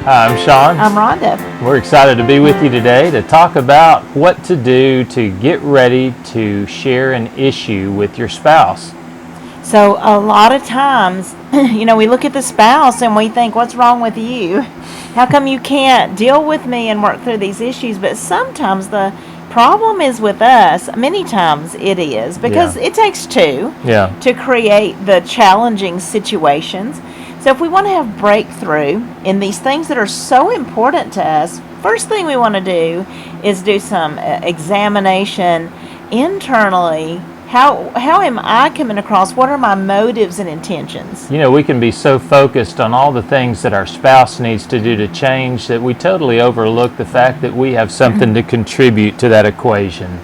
Hi, I'm Sean. I'm Rhonda. We're excited to be with you today to talk about what to do to get ready to share an issue with your spouse. So a lot of times, we look at the spouse and we think, what's wrong with you? How come you can't deal with me and work through these issues? But sometimes the problem is with us. Many times it is because it takes two to create the challenging situations. So if we want to have breakthrough in these things that are so important to us, first thing we want to do is do some examination internally. How am I coming across? What are my motives and intentions? We can be so focused on all the things that our spouse needs to do to change that we totally overlook the fact that we have something to contribute to that equation.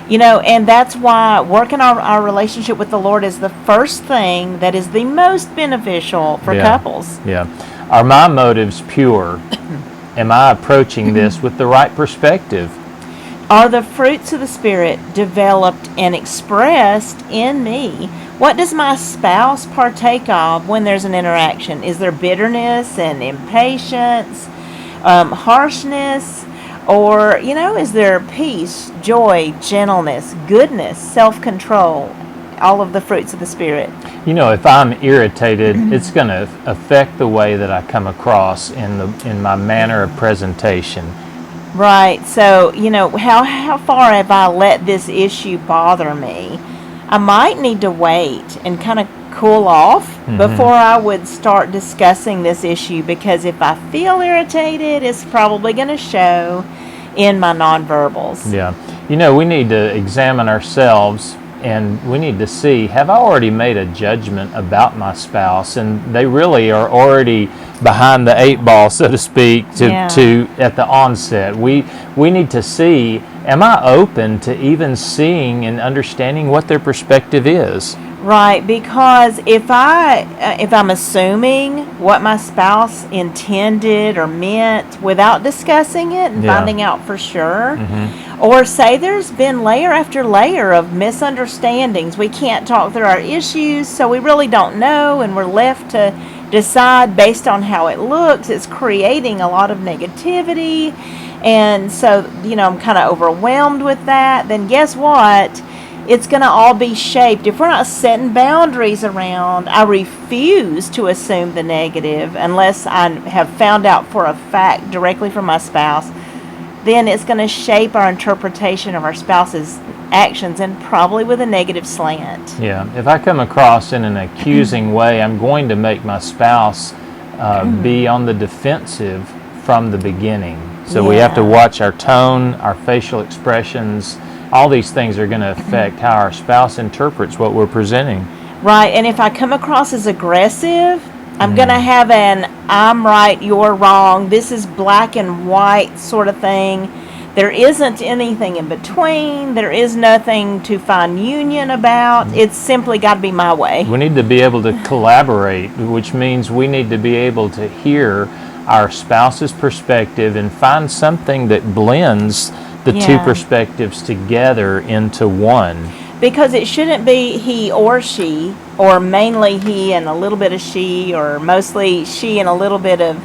And that's why working our relationship with the Lord is the first thing that is the most beneficial for couples. Yeah. Are my motives pure? Am I approaching this with the right perspective? Are the fruits of the Spirit developed and expressed in me? What does my spouse partake of when there's an interaction? Is there bitterness and impatience, harshness? Or, is there peace, joy, gentleness, goodness, self-control, all of the fruits of the Spirit? If I'm irritated, it's going to affect the way that I come across in my manner of presentation. Right. So, how far have I let this issue bother me? I might need to wait and kind of cool off before I would start discussing this issue, because if I feel irritated, it's probably going to show in my nonverbals. Yeah. We need to examine ourselves, and we need to see, have I already made a judgment about my spouse? And they really are already behind the eight ball, so to speak, to at the onset. We need to see, am I open to even seeing and understanding what their perspective is? Right, because if I'm assuming what my spouse intended or meant without discussing it and finding out for sure, or say there's been layer after layer of misunderstandings, we can't talk through our issues, so we really don't know, and we're left to decide based on how it looks, it's creating a lot of negativity, and so, I'm kind of overwhelmed with that, then guess what? It's going to all be shaped. If we're not setting boundaries around, I refuse to assume the negative unless I have found out for a fact directly from my spouse, then it's going to shape our interpretation of our spouse's actions, and probably with a negative slant. Yeah. If I come across in an accusing way, I'm going to make my spouse be on the defensive from the beginning. So we have to watch our tone, our facial expressions. All these things are going to affect how our spouse interprets what we're presenting. Right, and if I come across as aggressive, I'm going to have an I'm right, you're wrong, this is black and white sort of thing. There isn't anything in between. There is nothing to find union about. It's simply got to be my way. We need to be able to collaborate, which means we need to be able to hear our spouse's perspective and find something that blends the two perspectives together into one. Because it shouldn't be he or she, or mainly he and a little bit of she, or mostly she and a little bit of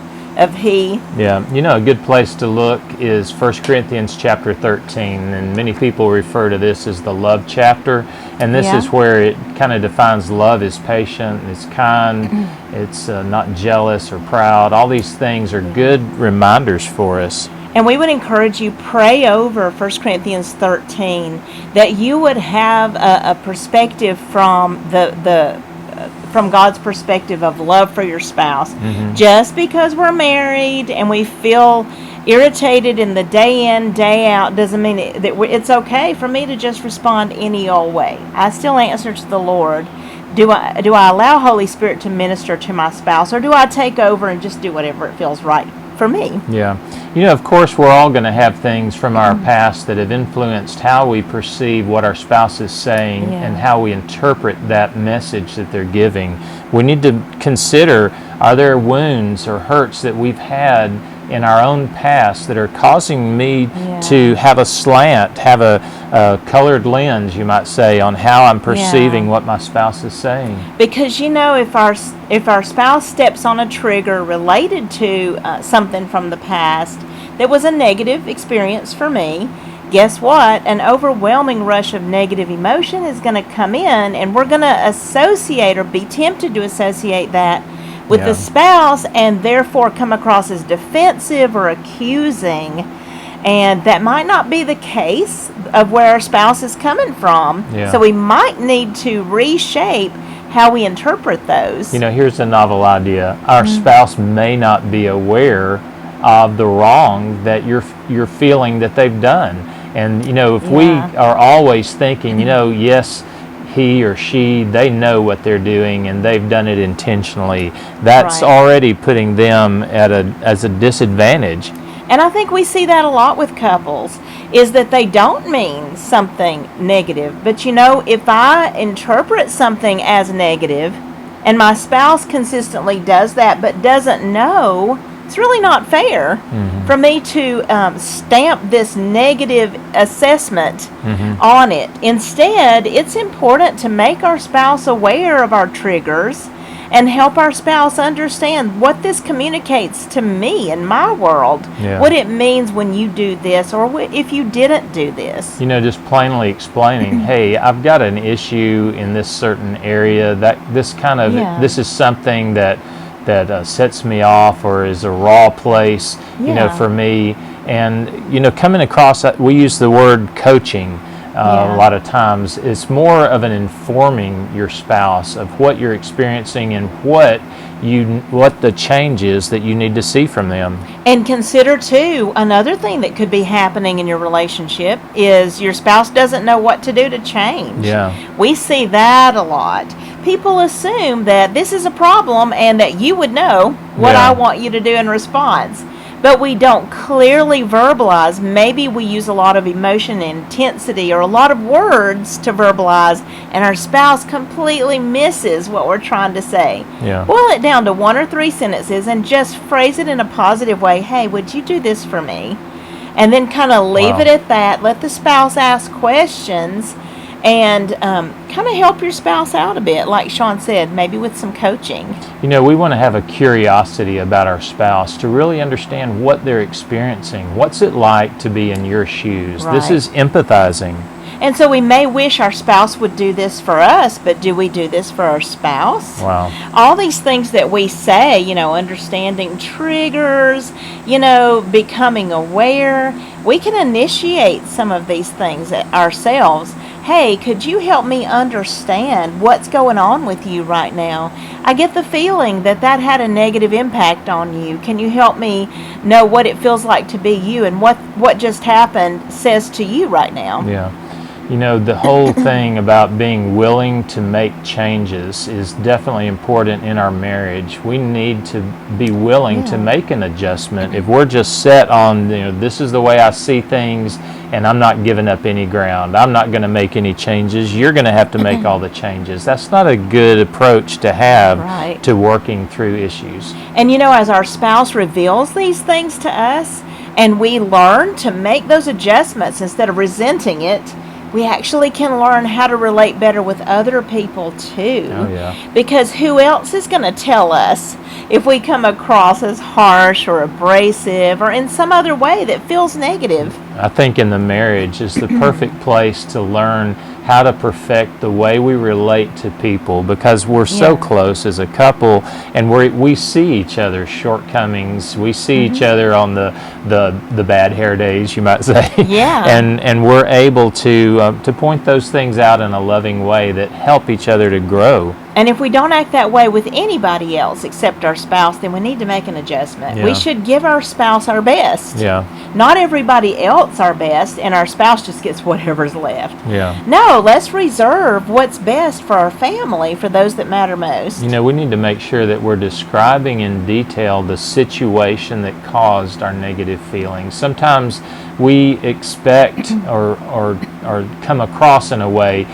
he. Yeah, a good place to look is 1 Corinthians chapter 13, and many people refer to this as the love chapter, and this is where it kind of defines love is patient, it's kind, it's not jealous or proud. All these things are good reminders for us. And we would encourage you, pray over 1 Corinthians 13, that you would have a perspective from from God's perspective of love for your spouse. Just because we're married and we feel irritated in the day in, day out, doesn't mean that it's okay for me to just respond any old way. I still answer to the Lord. Do I allow Holy Spirit to minister to my spouse, or do I take over and just do whatever it feels right for me? Yeah. Of course, we're all going to have things from our past that have influenced how we perceive what our spouse is saying and how we interpret that message that they're giving. We need to consider, are there wounds or hurts that we've had in our own past that are causing me Yeah. to have a slant, have a colored lens, you might say, on how I'm perceiving what my spouse is saying. Because if our spouse steps on a trigger related to something from the past that was a negative experience for me, guess what? An overwhelming rush of negative emotion is going to come in, and we're going to associate or be tempted to associate that with the spouse, and therefore come across as defensive or accusing. And that might not be the case of where our spouse is coming from. Yeah. So we might need to reshape how we interpret those. Here's a novel idea. Our spouse may not be aware of the wrong that you're feeling that they've done. And if we are always thinking, yes, he or she, they know what they're doing and they've done it intentionally, that's already putting them as a disadvantage. And I think we see that a lot with couples, is that they don't mean something negative. But if I interpret something as negative and my spouse consistently does that but doesn't know, it's really not fair for me to stamp this negative assessment on it. Instead, it's important to make our spouse aware of our triggers and help our spouse understand what this communicates to me in my world, what it means when you do this or if you didn't do this. Just plainly explaining, hey, I've got an issue in this certain area, this is something that sets me off or is a raw place, for me. And, coming across that, we use the word coaching a lot of times. It's more of an informing your spouse of what you're experiencing and what the change is that you need to see from them. And consider too, another thing that could be happening in your relationship is your spouse doesn't know what to do to change. Yeah. We see that a lot. People assume that this is a problem and that you would know what I want you to do in response. But we don't clearly verbalize. Maybe we use a lot of emotion and intensity or a lot of words to verbalize, and our spouse completely misses what we're trying to say. Yeah. Boil it down to 1 or 3 sentences and just phrase it in a positive way. Hey, would you do this for me? And then kind of leave it at that. Let the spouse ask questions and kind of help your spouse out a bit, like Sean said, maybe with some coaching. We want to have a curiosity about our spouse to really understand what they're experiencing. What's it like to be in your shoes? Right. This is empathizing. And so we may wish our spouse would do this for us, but do we do this for our spouse? Wow. All these things that we say, understanding triggers, becoming aware, we can initiate some of these things ourselves. Hey, could you help me understand what's going on with you right now? I get the feeling that had a negative impact on you. Can you help me know what it feels like to be you and what just happened says to you right now? Yeah. The whole thing about being willing to make changes is definitely important in our marriage. We need to be willing to make an adjustment. If we're just set on, this is the way I see things and I'm not giving up any ground, I'm not going to make any changes, you're going to have to make all the changes. That's not a good approach to have to working through issues. And as our spouse reveals these things to us and we learn to make those adjustments instead of resenting it, we actually can learn how to relate better with other people too. Oh, yeah. Because who else is going to tell us if we come across as harsh or abrasive or in some other way that feels negative? I think in the marriage is the perfect place to learn how to perfect the way we relate to people, because we're so close as a couple and we see each other's shortcomings. We see each other on the bad hair days, you might say. Yeah. and we're able to point those things out in a loving way that help each other to grow. And if we don't act that way with anybody else except our spouse, then we need to make an adjustment. Yeah. We should give our spouse our best. Yeah. Not everybody else our best, and our spouse just gets whatever's left. Yeah. No, let's reserve what's best for our family, for those that matter most. We need to make sure that we're describing in detail the situation that caused our negative feelings. Sometimes we expect or come across in a way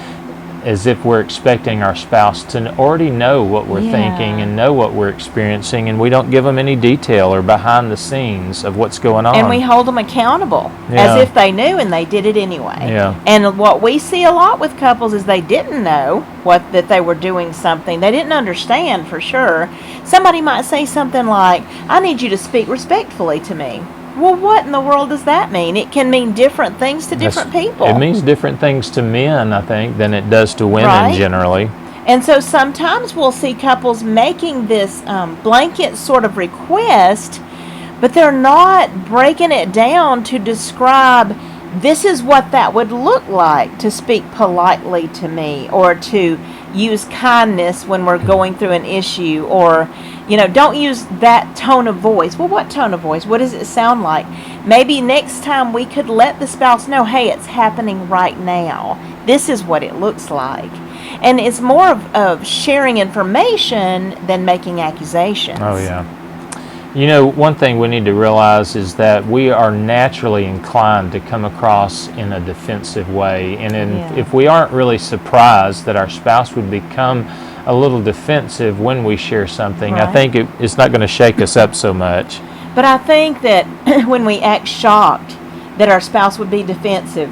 as if we're expecting our spouse to already know what we're Yeah. thinking and know what we're experiencing, and we don't give them any detail or behind the scenes of what's going on. And we hold them accountable Yeah. as if they knew and they did it anyway. Yeah. And what we see a lot with couples is they didn't know that they were doing something. They didn't understand for sure. Somebody might say something like, "I need you to speak respectfully to me." Well, what in the world does that mean? It can mean different things to different people. It means different things to men, I think, than it does to women Right. generally. And so sometimes we'll see couples making this blanket sort of request, but they're not breaking it down to describe, this is what that would look like to speak politely to me, or to use kindness when we're going through an issue, or, don't use that tone of voice. Well, what tone of voice? What does it sound like? Maybe next time we could let the spouse know, hey, it's happening right now. This is what it looks like. And it's more of sharing information than making accusations. Oh, yeah. One thing we need to realize is that we are naturally inclined to come across in a defensive way. And if we aren't really surprised that our spouse would become a little defensive when we share something, I Right. think it's not going to shake us up so much. But I think that when we act shocked that our spouse would be defensive,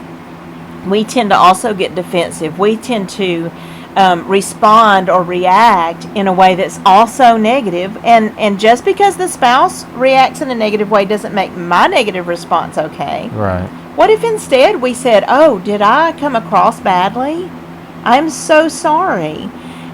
we tend to also get defensive. We tend to respond or react in a way that's also negative. And just because the spouse reacts in a negative way doesn't make my negative response okay. Right. What if instead we said, "Oh, did I come across badly? I'm so sorry.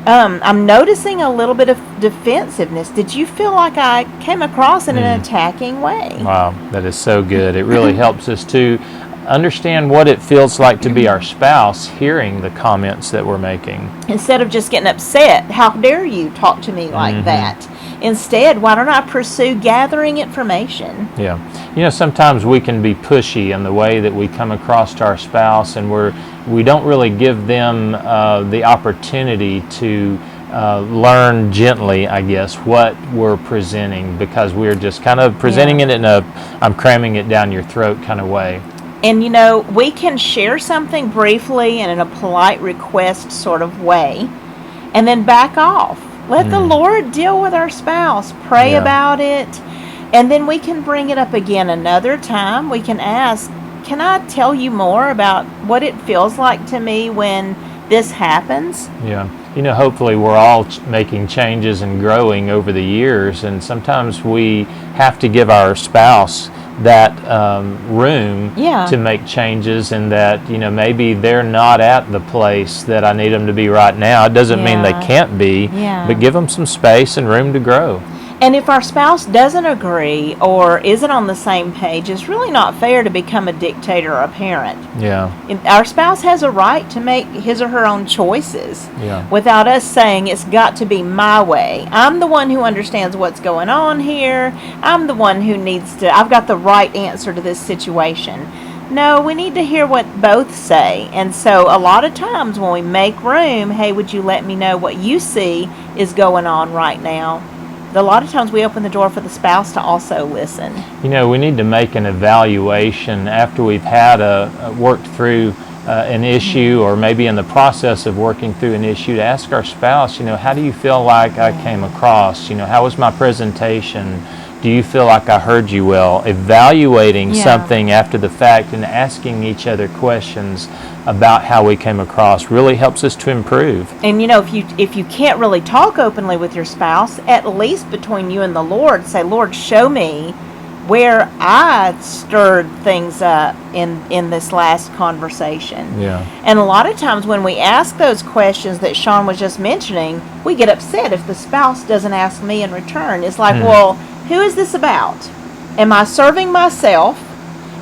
I'm noticing a little bit of defensiveness. Did you feel like I came across in an attacking way?" Wow, that is so good. It really helps us to understand what it feels like to be our spouse hearing the comments that we're making. Instead of just getting upset, "How dare you talk to me like that?" Instead, why don't I pursue gathering information? Yeah. Sometimes we can be pushy in the way that we come across to our spouse, and we don't really give them the opportunity to learn gently, I guess, what we're presenting, because we're just kind of presenting it in a I'm cramming it down your throat kind of way. And we can share something briefly and in a polite request sort of way, and then back off. Let the Lord deal with our spouse. Pray about it. And then we can bring it up again another time. We can ask, "Can I tell you more about what it feels like to me when this happens?" Yeah. Hopefully we're all making changes and growing over the years, and sometimes we have to give our spouse that room to make changes, and that maybe they're not at the place that I need them to be right now. It doesn't mean they can't be, but give them some space and room to grow. And if our spouse doesn't agree or isn't on the same page, it's really not fair to become a dictator or a parent. Yeah. Our spouse has a right to make his or her own choices without us saying it's got to be my way. I'm the one who understands what's going on here. I'm the one who I've got the right answer to this situation. No, we need to hear what both say. And so a lot of times when we make room, "Hey, would you let me know what you see is going on right now?" A lot of times we open the door for the spouse to also listen. We need to make an evaluation after we've had worked through an issue, or maybe in the process of working through an issue, to ask our spouse, how do you feel like I came across? How was my presentation? Do you feel like I heard you well? Evaluating something after the fact and asking each other questions about how we came across really helps us to improve. And if you can't really talk openly with your spouse, at least between you and the Lord, say, "Lord, show me where I stirred things up in this last conversation." Yeah. And a lot of times when we ask those questions that Sean was just mentioning, we get upset if the spouse doesn't ask me in return. It's like, well, who is this about? Am I serving myself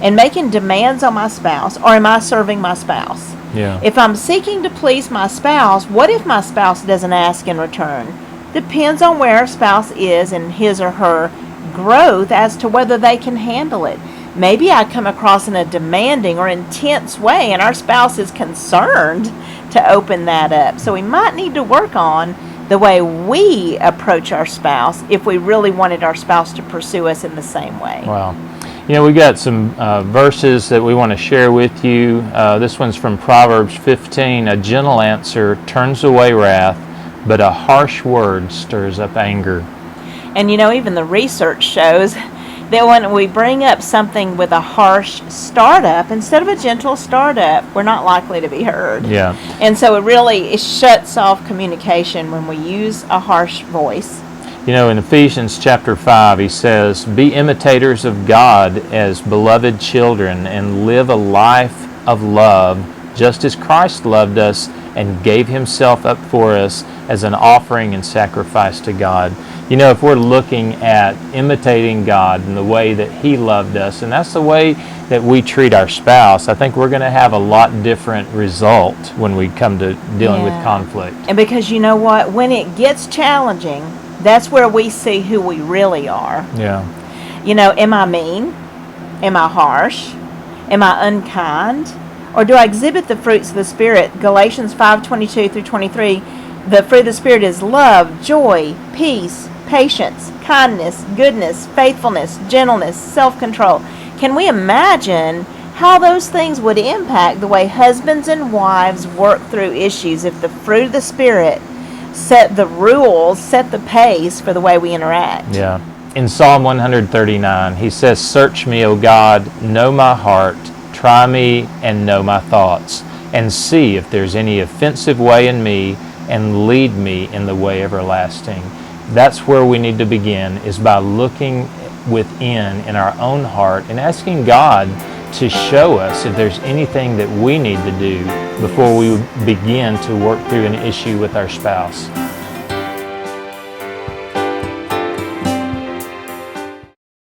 and making demands on my spouse, or am I serving my spouse? Yeah. If I'm seeking to please my spouse, what if my spouse doesn't ask in return? Depends on where our spouse is in his or her growth as to whether they can handle it. Maybe I come across in a demanding or intense way, and our spouse is concerned to open that up. So we might need to work on the way we approach our spouse if we really wanted our spouse to pursue us in the same way. Wow. You know, we got some verses that we want to share with you. This one's from Proverbs 15. A gentle answer turns away wrath, but a harsh word stirs up anger. And you know, even the research shows that when we bring up something with a harsh startup, instead of a gentle startup, we're not likely to be heard. Yeah. And so it shuts off communication when we use a harsh voice. You know, in Ephesians chapter 5, he says, "Be imitators of God as beloved children and live a life of love, just as Christ loved us and gave himself up for us as an offering and sacrifice to God." You know, if we're looking at imitating God in the way that he loved us, and that's the way that we treat our spouse, I think we're going to have a lot different result when we come to dealing with conflict. And because you know what? When it gets challenging, that's where we see who we really are. Yeah. You know, am I mean? Am I harsh? Am I unkind? Or do I exhibit the fruits of the Spirit? Galatians 5:22 through 23, the fruit of the Spirit is love, joy, peace, patience, kindness, goodness, faithfulness, gentleness, self-control. Can we imagine how those things would impact the way husbands and wives work through issues if the fruit of the Spirit set the rules, set the pace for the way we interact? Yeah. In Psalm 139, he says, "Search me, O God, know my heart, try me and know my thoughts, and see if there's any offensive way in me, and lead me in the way everlasting." That's where we need to begin, is by looking within in our own heart and asking God to show us if there's anything that we need to do before we begin to work through an issue with our spouse.